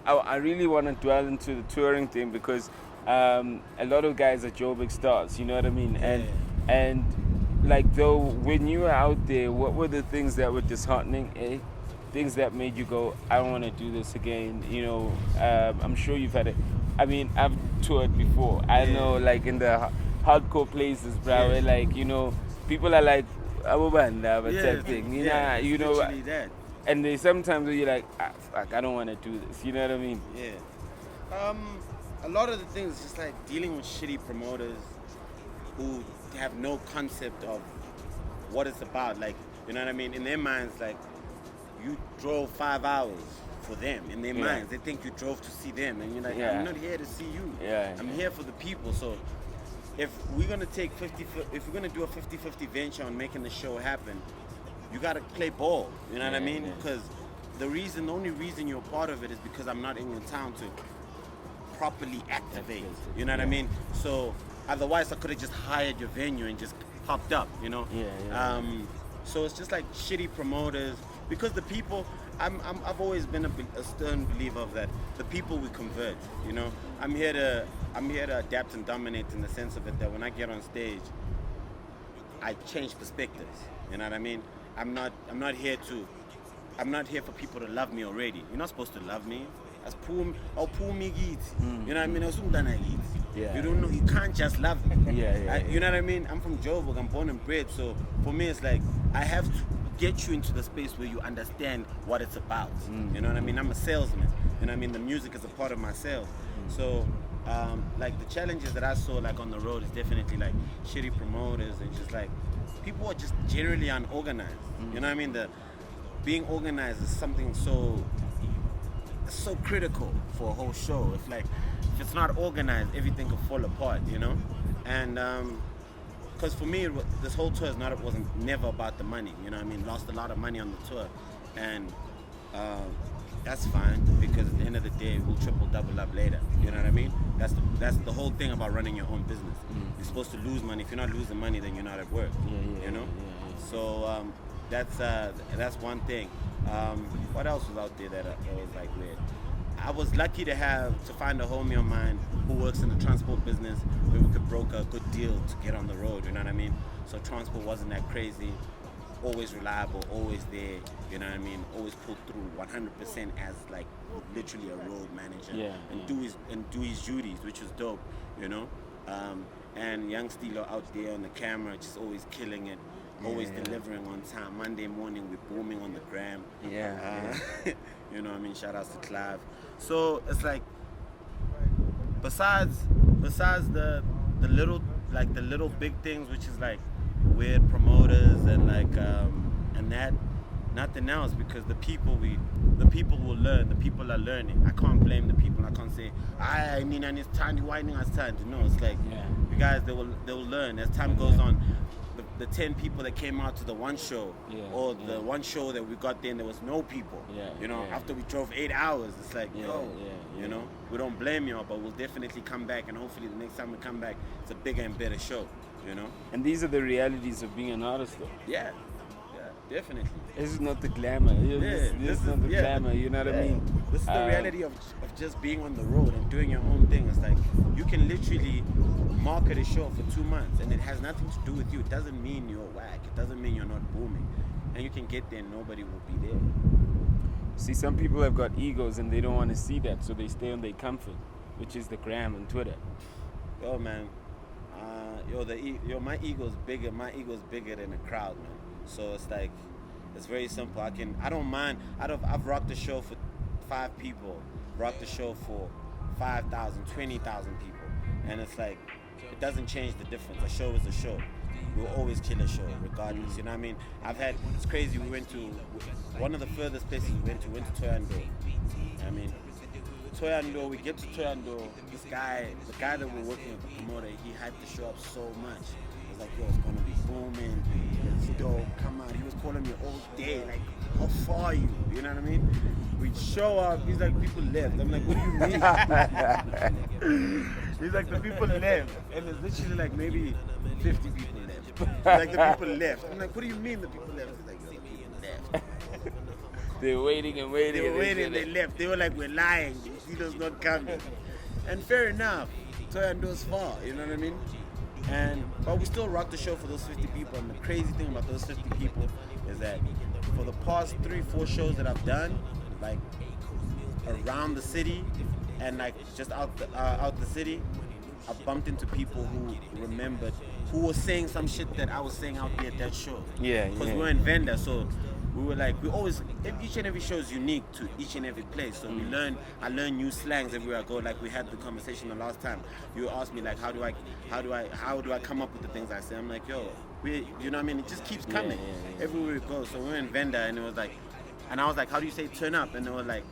I really want to dwell into the touring thing because a lot of guys are Joburg stars, you know what I mean? And like, though, when you were out there, what were the things that were disheartening, eh? Things that made you go, I don't want to do this again, you know? I'm sure you've had it. I mean, I've toured before. I know, like, in the hardcore places, bro, where, like, you know, people are like, Abubanda, but type thing, you know, that. and they sometimes you're like, fuck, I don't want to do this, you know what I mean? Yeah. A lot of the things just like dealing with shitty promoters who have no concept of what it's about. Like, you know what I mean? In their minds, like, you drove 5 hours for them. In their minds, they think you drove to see them, and you're like, I'm not here to see you. I'm here for the people. So if we're gonna take if we're gonna do a 50-50 venture on making the show happen, you gotta play ball. You know what I mean? Because the only reason you're a part of it is because I'm not in your town to properly activate. You know what I mean? So otherwise, I could have just hired your venue and just popped up. You know? So it's just like shitty promoters, because the people. I've always been a stern believer of that. The people we convert. You know, I'm here to adapt and dominate in the sense of it that when I get on stage, I change perspectives. You know what I mean? I'm not here for people to love me already. You're not supposed to love me. As pull me git. You know what I mean? You don't know. You can't just love me. You know what I mean? I'm from Joburg. I'm born and bred. So for me, it's like I have to get you into the space where you understand what it's about. You know what I mean? I'm a salesman. You know what I mean? The music is a part of my sales. So like the challenges that I saw like on the road is definitely like shitty promoters and just like people are just generally unorganized. You know what I mean? Being organized is something so critical for a whole show. If it's not organized, everything could fall apart, you know? And because for me, this whole tour wasn't never about the money, you know what I mean? Lost a lot of money on the tour, and that's fine, because at the end of the day, we'll triple double up later, you know what I mean? That's the whole thing about running your own business. You're supposed to lose money. If you're not losing money, then you're not at work, you know? So that's one thing. What else was out there that was like weird? I was lucky to find a homie of mine who works in the transport business where we could broker a good deal to get on the road, you know what I mean? So transport wasn't that crazy, always reliable, always there, you know what I mean? Always pulled through 100% as like literally a road manager and do his duties, which was dope, you know? And young Stilo out there on the camera, just always killing it. Always delivering on time. Monday morning, we're booming on the gram. You know what I mean? Shout outs to Clive. So it's like, besides the little big things, which is like weird promoters and like and that, nothing else, because the people will learn. The people are learning. I can't blame the people. I can't say I mean it's time. Why it's time? No, it's like you guys, they will learn as time goes on. The 10 people that came out to the one show, or the one show that we got there and there was no people, you know, after we drove 8 hours, it's like, you know, we don't blame y'all, but we'll definitely come back, and hopefully the next time we come back, it's a bigger and better show, you know? And these are the realities of being an artist, though. Yeah, definitely. This is not the glamour. This is not the glamour, you know what I mean? This is the reality of just being on the road and doing your own thing. It's like, you can literally market a show for 2 months and it has nothing to do with you. It doesn't mean you're whack. It doesn't mean you're not booming. And you can get there and nobody will be there. See, some people have got egos and they don't want to see that, so they stay on their comfort, which is the gram and Twitter. Yo, man. My ego's bigger. My ego's bigger than the crowd, man. So it's like, it's very simple. I don't mind. I've rocked the show for 5 people, rocked the show for 5,000, 20,000 people. And it's like, it doesn't change the difference. A show is a show. We'll always kill a show, regardless. You know what I mean? It's crazy. We went to, one of the furthest places we went to Toyando. I mean, Toyando, we get to Toyando, the guy that we're working with, the promoter, he hyped the show up so much. It was like, yo, it's gonna be booming. Yo, come on. He was calling me all day, like, how far are you? You know what I mean? We show up, he's like, people left. I'm like, what do you mean? He's like, the people left. And it's literally like maybe 50 people left. Like, the people left. I'm like, what do you mean the people left? He's like, yo, the people left. They're waiting and waiting. They were waiting, they left. They were like, we're lying. Stilo's not coming. And fair enough. Toyando's far, you know what I mean? But we still rock the show for those 50 people. And the crazy thing about those 50 people is that for the past 3-4 shows that I've done, like around the city and like just out the city, I bumped into people who remembered, who were saying some shit that I was saying out there at that show. Yeah. Because we were in Venda, so we were like, each and every show is unique to each and every place. So I learn new slangs everywhere I go. Like we had the conversation the last time. You asked me like, how do I come up with the things I say? I'm like, yo, you know what I mean? It just keeps coming everywhere we go. So we were in Venda, and it was like, and I was like, how do you say turn up? And they were like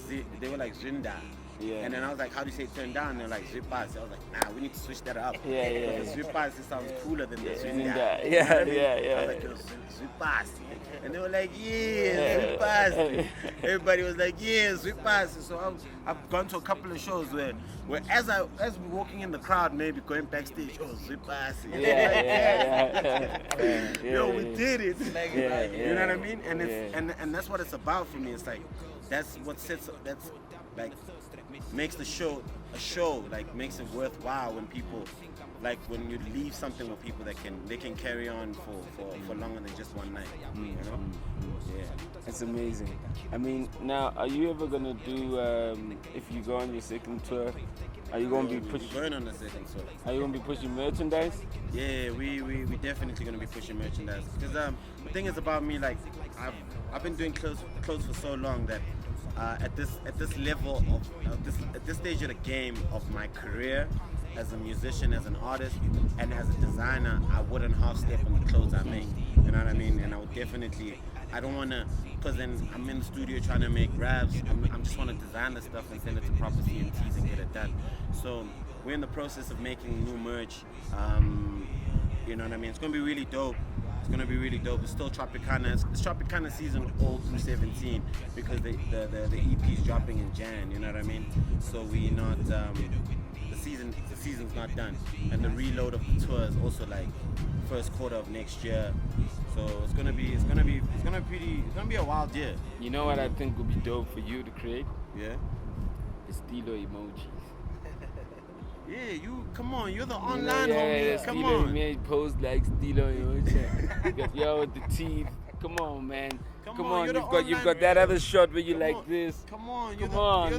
Zinda. Yeah. And then I was like, how do you say turn down? And they're like, Zwipas. I was like, nah, we need to switch that up. Yeah. Zwipas sounds cooler than the Zinda. Yeah. You know what I mean? Yeah. I was like, yo, Zwipas. And they were like, yeah, Zwipas. Everybody was like, yeah, Zwipas. So I've gone to a couple of shows where as we're walking in the crowd, maybe going backstage, oh, Zwipas. Yo, we did it. You know what I mean? And and that's what it's about for me. It's like, that's what makes the show a show, like makes it worthwhile when people, like when you leave something with people that they can carry on for longer than just one night. You know? Yeah. It's amazing. I mean, now, are you ever gonna do, if you go on your second tour, are you gonna be pushing? We're going on the second tour. Are you gonna be pushing merchandise? Yeah, we definitely gonna be pushing merchandise. Because the thing is about me, like I've been doing clothes for so long that at this level at this stage of the game of my career as a musician, as an artist, and as a designer, I wouldn't half step on the clothes I make. You know what I mean? And I would definitely, I don't want to, because then I'm in the studio trying to make raps. I'm just want to design the stuff and send it to proper CMTs and get it done. So we're in the process of making new merch. You know what I mean? It's gonna be really dope. It's gonna be really dope. It's still Tropicana. It's Tropicana season all through 17 because the EP is dropping in Jan. You know what I mean? So we not the season's not done, and the reload of the tour is also like first quarter of next year. So it's gonna be a wild year. You know what I think would be dope for you to create? Yeah. The Stilo emojis. Yeah, you come on, you're the online homie. Come Stilo, on. Man, pose like Stilo emoji. Yo, with the teeth. Come on, man. Come on. You've got that other shot where you like this. Come on, Come on,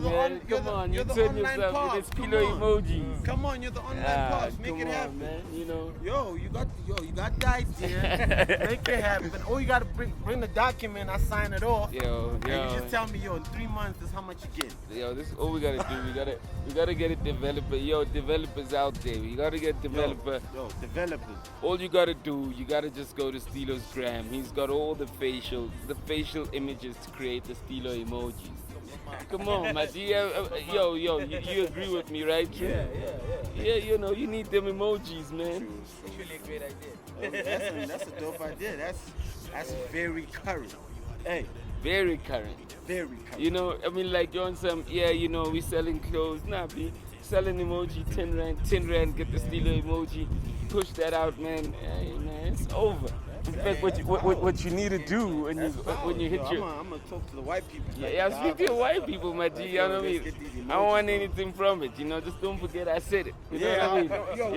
you turn yourself with the Stilo emojis. Come on, you're the online pops. Make it happen, man. You know. Yo, you got the idea. Make it happen. Oh, you gotta bring the document. I sign it off. Yo. And you just tell me, yo, in 3 months, this is how much you get. Yo, this is all we gotta do. We gotta get a developer. Yo, developers out there. We gotta get developer. Yo, developers. All you gotta do, you gotta just go to Stilo's gram. He's got all the facial images to create the Stilo emojis. Come on, my G. Yo, you agree with me, right? Yeah, you know, you need them emojis, man. It's really a great idea. That's a dope idea. That's very current. Hey. Very current. Very current. You know, I mean, like you're on some, you know, we selling clothes. Nah, be selling emoji, 10 rand, get the Stilo emoji, push that out, man. Hey, man, it's over. In fact, what you need to do when you hit your... I'm gonna talk to the white people. Yeah, speak to the white people, my G. You know what I mean? I don't want anything from it. You know, just don't forget I said it. You know what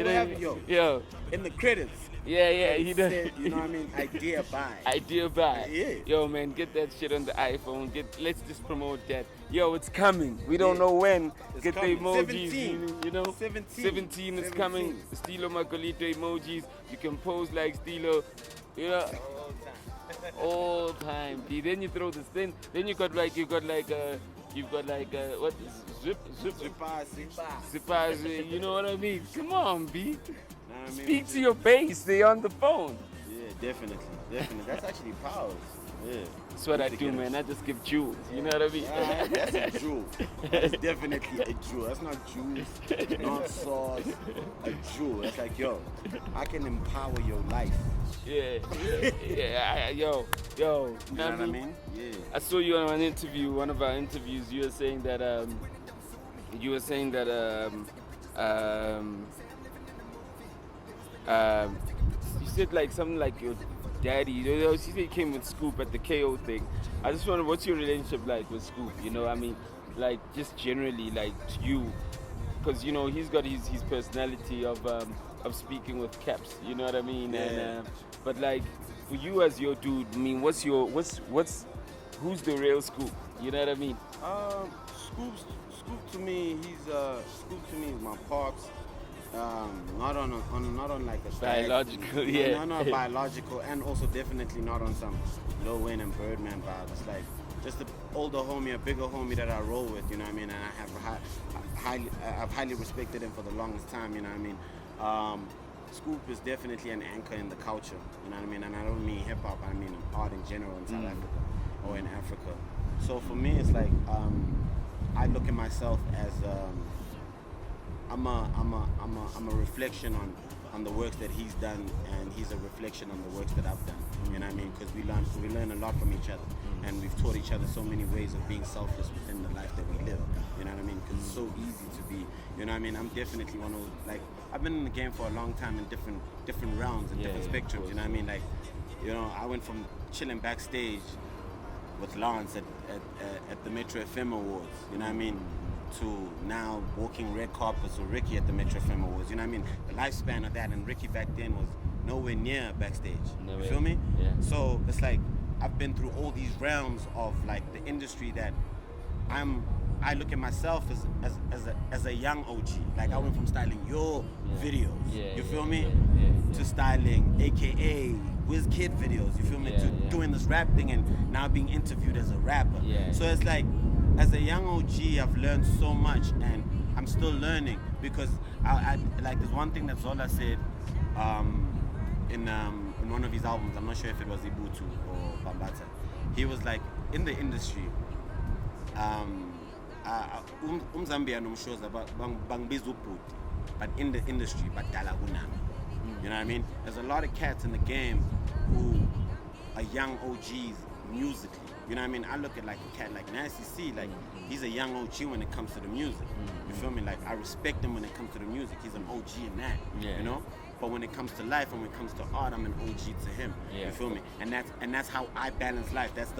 I mean? Yo. In the credits. Yeah, you know. You know what I mean? Idea buy. Idea buy. Yeah. Yo, man, get that shit on the iPhone. Let's just promote that. Yo, it's coming. We don't know when. It's get coming. the emojis. 17. You know? 17 is coming. Stilo Magolide emojis. You can pose like Stilo. Yeah. All time. Then you throw this. Then you've got like what is Zwipas, you know what I mean? Come on, B. Speak to your base. They on the phone. Yeah, definitely. That's actually powers. Yeah. That's what I do, man. I just give jewels. You know what I mean? That's a jewel. That's definitely a jewel. That's not juice, not sauce. A jewel. It's like, yo, I can empower your life. Yeah. Yo. You know what I mean? Yeah. I saw you on an interview, one of our interviews. You were saying that you said like something like daddy. You know, he came with Scoop at the KO thing. I just wonder, what's your relationship like with Scoop? You know, I mean, like just generally, like to you, because you know he's got his personality of speaking with caps. You know what I mean? Yeah. And but like for you as your dude, I mean, what's who's the real Scoop? You know what I mean? Scoop to me, Scoop to me is my pops. Not on like a Biological, yeah. Not biological, and also definitely not on some Lil Wayne and Birdman vibes. It's like just an older homie, a bigger homie that I roll with. You know what I mean? And I've highly respected him for the longest time. You know what I mean? Scoop is definitely an anchor in the culture. You know what I mean? And I don't mean hip hop. I mean art in general in South Africa or in Africa. So for me, it's like I look at myself as I'm a reflection on the works that he's done, and he's a reflection on the works that I've done. You know what I mean? Because we learn a lot from each other, and we've taught each other so many ways of being selfless within the life that we live. You know what I mean? Because it's so easy to be. You know what I mean? I'm definitely one of those, like, I've been in the game for a long time in different realms and different spectrums. You know what I mean? Like, you know, I went from chilling backstage with Lance at the Metro FM Awards. You know what I mean? To now walking red carpets with Ricky at the Metro FM Awards. You know what I mean? The lifespan of that, and Ricky back then was nowhere near backstage. You feel me? Yeah. So it's like I've been through all these realms of like the industry that I look at myself as a young OG. Like I went from styling your videos, you feel me? To styling AKA WizKid videos, you feel me? To doing this rap thing and now being interviewed as a rapper. So it's like, as a young OG, I've learned so much, and I'm still learning, because I like, there's one thing that Zola said in one of his albums. I'm not sure if it was Ibutu or Bambata. He was like, in the industry, Zambia nomshoza bangbiza ubhuti, but in the industry badala kunami. You know what I mean? There's a lot of cats in the game who are young OGs musically. You know what I mean? I look at like a cat like Nasty C, like he's a young OG when it comes to the music. You feel me? Like I respect him when it comes to the music. He's an OG in that. You know? But when it comes to life and when it comes to art, I'm an OG to him. You feel me? And that's how I balance life. That's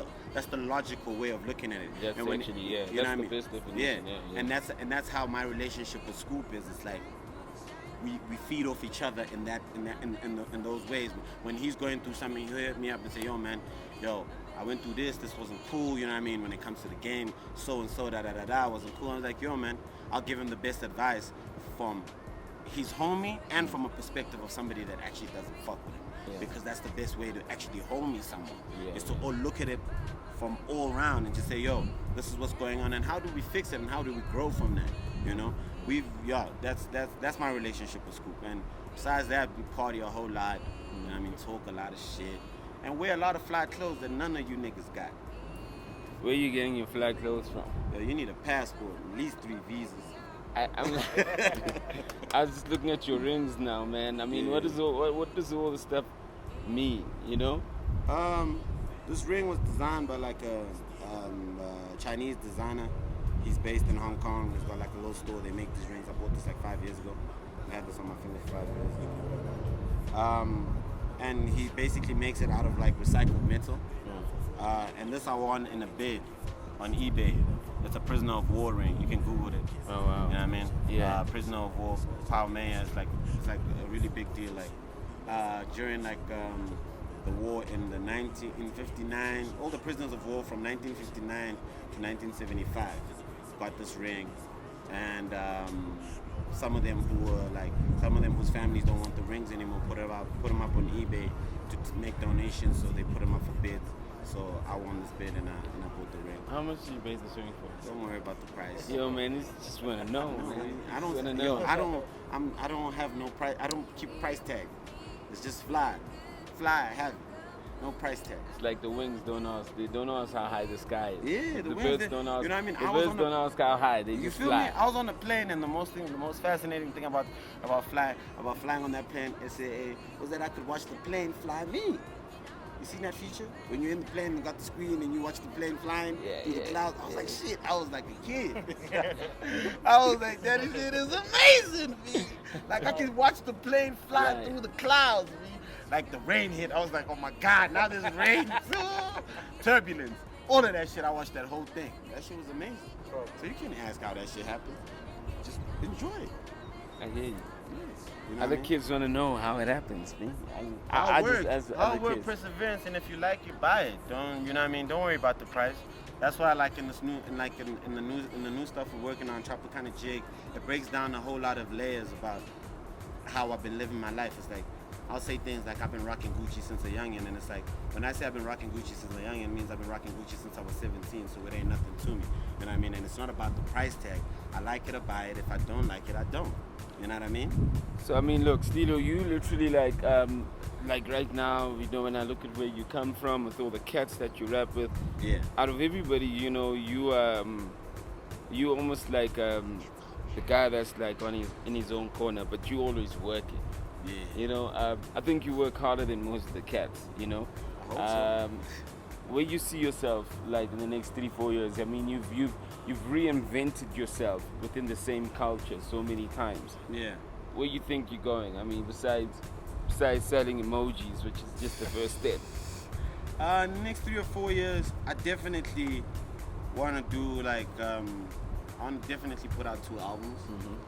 the logical way of looking at it. That's and when actually, you that's know what I the mean? best definition. And that's how my relationship with Scoop is. It's like we feed off each other in those ways. When he's going through something, he'll hit me up and say, yo man, I went through this wasn't cool, you know what I mean? When it comes to the game, so and so, wasn't cool. I was like, yo man, I'll give him the best advice from his homie and from a perspective of somebody that actually doesn't fuck with him. Because that's the best way to actually homie someone, is to all look at it from all around and just say, yo, this is what's going on, and how do we fix it, and how do we grow from that, you know? That's my relationship with Scoop. And besides that, we party a whole lot, you know what I mean, talk a lot of shit, and wear a lot of fly clothes that none of you niggas got. Where you getting your fly clothes from? Yo, you need a passport, at least 3 visas. I was just looking at your rings now, man. I mean, what does all this stuff mean, you know? This ring was designed by like a Chinese designer. He's based in Hong Kong. He's got like a little store. They make these rings. I bought this like 5 years ago. I had this on my finger for 5 years. And he basically makes it out of like recycled metal. And this I won in a bid on eBay. It's a prisoner of war ring. You can Google it. Oh wow. You know what I mean? Yeah. Prisoner of war. Palmea is like, it's like a really big deal. Like during like the war in 1959, all the prisoners of war from 1959 to 1975 got this ring, and some of them whose families don't want the rings anymore put them up on eBay to make donations, so they put them up for bids. So I won this bid and I bought the ring. How much did you base this ring for? Don't worry about the price. Yo man, it's just wanna know, man. I don't have no price. I don't keep price tag. It's just fly, have it. No price tag. It's like the wings don't ask. They don't ask how high the sky is. Yeah, the wings birds don't ask. You know what I mean? The birds don't ask how high. They you just feel fly. me? I was on the plane, and the most fascinating thing about flying on that plane SAA was that I could watch the plane fly me. You seen that feature? When you're in the plane and got the screen and you watch the plane flying through the clouds. I was like, shit, I was like a kid. I was like, that shit is amazing, man. Like I can watch the plane fly through the clouds, man. like the rain hit. I was like, oh my God, now there's rain. Turbulence. All of that shit, I watched that whole thing. That shit was amazing. So you can't ask how that shit happened. Just enjoy it. I hear you. Yes. You know Other what I mean? kids want to know how it happens, man. Hard work, just ask hard other work, kids. perseverance, and if you like it, buy it. Don't, you know what I mean? Don't worry about the price. That's why I like in this new, in the new stuff we're working on, Tropicana Jig. It breaks down a whole lot of layers about how I've been living my life. It's like I'll say things like I've been rocking Gucci since a youngin', and it's like when I say I've been rocking Gucci since a youngin', it means I've been rocking Gucci since I was 17. So it ain't nothing to me. You know what I mean? And it's not about the price tag. I like it, I buy it. If I don't like it, I don't. You know what I mean? So I mean, look, Stilo, you literally like right now, you know, when I look at where you come from with all the cats that you rap with, Yeah. out of everybody, you know, you almost like the guy that's like in his own corner, but you always working. Yeah. You know, I think you work harder than most of the cats. You know, I hope so. where you see yourself like in the next 3-4 years. I mean, you've reinvented yourself within the same culture so many times. Yeah. Where you think you're going? I mean, besides selling emojis, which is just the first step. In the next 3 or 4 years, I definitely want to do like I want to definitely put out 2 albums.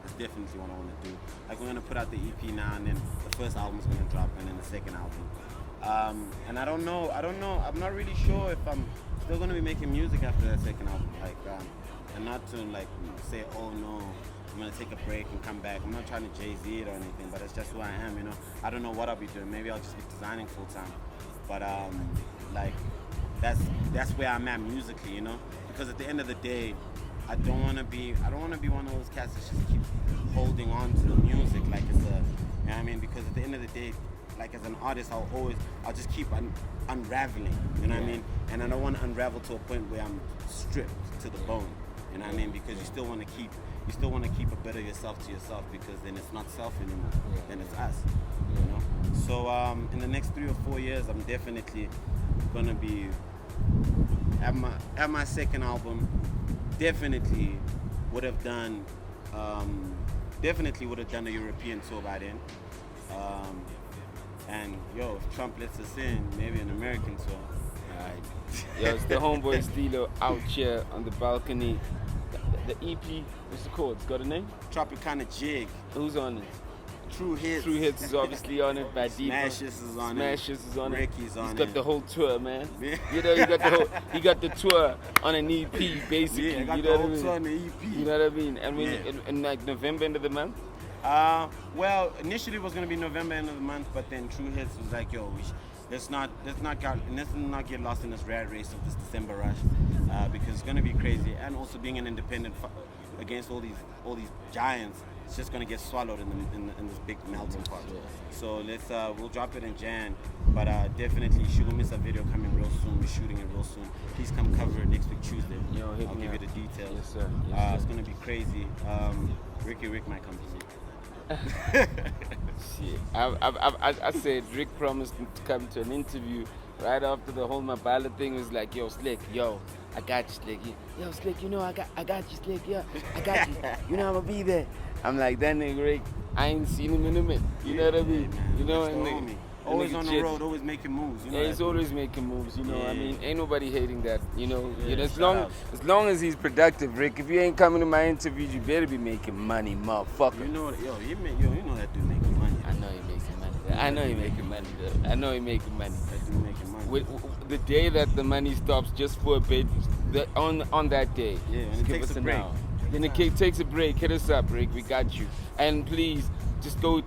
That's definitely what I want to do. Like we're gonna put out the EP now, and then the first album's gonna drop, and then the second album. And I don't know. I'm not really sure if I'm still gonna be making music after that second album. Like, and not to like say, oh no, I'm gonna take a break and come back. I'm not trying to Jay-Z it or anything, but it's just who I am. You know, I don't know what I'll be doing. Maybe I'll just be designing full time. But like that's where I'm at musically. You know, because at the end of the day, I don't want to be one of those cats that just keep holding on to the music like it's a, you know what I mean? Because at the end of the day, like as an artist, I'll just keep unraveling, you know what I mean? And I don't want to unravel to a point where I'm stripped to the bone, you know what I mean? Because you still want to keep a bit of yourself to yourself, because then it's not self anymore, then it's us, you know? So in the next 3 or 4 years, I'm definitely gonna be at my second album. Definitely would have done a European tour by then. And yo, if Trump lets us in, maybe an American tour. Alright. Yo, it's the homeboy Stilo out here on the balcony. The EP, what's it called? It's got a name? Tropicana Jig. Who's on it? True Hits. True Hits is obviously on it. By Smashes is on it. Smashes is on Ricky's it. on He's it. got the whole tour, man. Yeah. You know, he got the tour on an EP, basically. Yeah, I got you the know whole what I mean? tour on the EP. You know what I mean? And when Yeah. in like November, end of the month. Well, initially it was gonna be November end of the month, but then True Hits was like, yo, let's not get lost in this rat race of this December rush, because it's gonna be crazy. And also being an independent against all these giants, it's just gonna get swallowed in this big melting pot. So we'll drop it in Jan, but definitely she will miss a video coming real soon. We're shooting it real soon. Please come cover it next week Tuesday. Yo, hit I'll me give you up. the details. Yes, sir. Yes, sir. It's gonna be crazy. Rick might come to see. Shit. I said Rick promised to come to an interview right after the whole Mabala thing. Was like, yo, Slick, yo, I got you, Slick. Yo, Slick, you know I got you, Slick. Yeah, I got you. You know I'm gonna be there. I'm like, that nigga Rick, I ain't seen him in a minute. You know what I mean? Man, You know, that's the and homie. Always nigga on the shit. road, always making moves. You know Yeah, he's that. always making moves, you know. I Yeah. mean, ain't nobody hating that, you know. Yeah, You know, shout as long as he's productive, Rick. If you ain't coming to my interviews, you better be making money, motherfucker. You know, you know that dude making money. I know he making money. I know he making money, though. I know he making money. That dude making money. The day that the money stops just for a bit, on that day, Yeah, and just it give takes us a a break. now. Then the kid takes a break. Hit us up, Rick. We got you. And please, just go.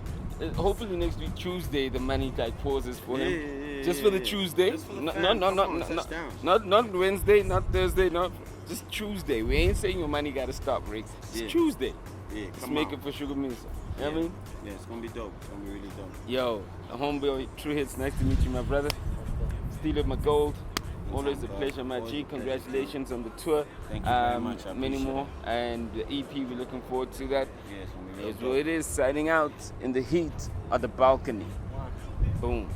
Hopefully next week Tuesday the money like pauses for him. Yeah, Just for the yeah. Tuesday. Just for the No, fans. no, Come no, on, no, touchdown. not Wednesday, not Thursday, not just Tuesday. We ain't saying your money gotta stop, Rick. It's Yeah. Tuesday. Yeah, Just come make on. it for Sugar Misa. You know what I Yeah. mean? Yeah, it's gonna be dope. It's gonna be really dope. Yo, homeboy, True Hits, nice to meet you, my brother. Stilo Magolide. Always a Anytime, pleasure, bro. my Always G. a pleasure. Congratulations on the tour. Thank you very much. I Many appreciate more. And the EP, we're looking forward to that. Yeah, it's gonna be real It's dope. what it is, signing out in the heat of the balcony. Boom.